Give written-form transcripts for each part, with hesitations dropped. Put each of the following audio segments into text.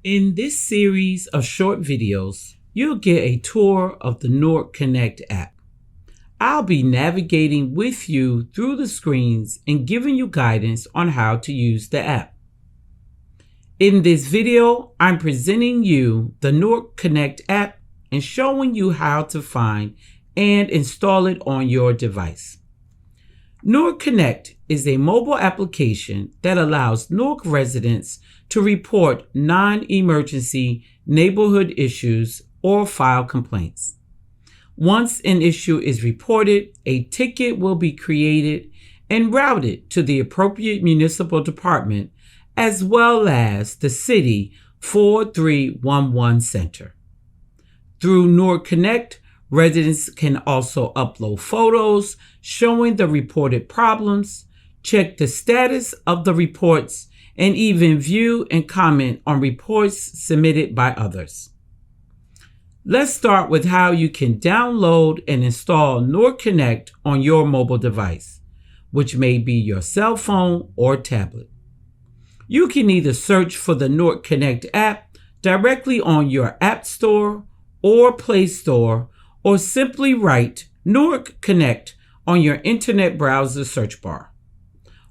In this series of short videos, you'll get a tour of the Newark Connect app. I'll be navigating with you through the screens and giving you guidance on how to use the app. In this video, I'm presenting you the Newark Connect app and showing you how to find and install it on your device. Newark Connect is a mobile application that allows Newark residents to report non-emergency neighborhood issues or file complaints. Once an issue is reported, a ticket will be created and routed to the appropriate municipal department as well as the City 4311 Center. Through Newark Connect, residents can also upload photos showing the reported problems, check the status of the reports, and even view and comment on reports submitted by others. Let's start with how you can download and install Newark Connect on your mobile device, which may be your cell phone or tablet. You can either search for the Newark Connect app directly on your App Store or Play Store, or simply write Newark Connect on your internet browser search bar.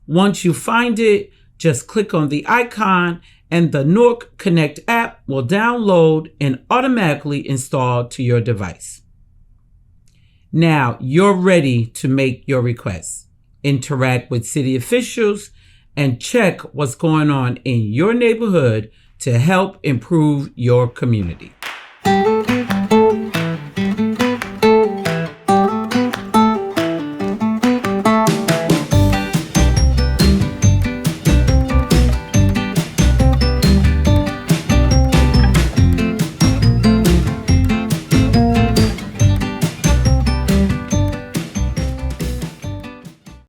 Once you find it, just click on the icon and the Newark Connect app will download and automatically install to your device. Now you're ready to make your requests, interact with city officials, and check what's going on in your neighborhood to help improve your community.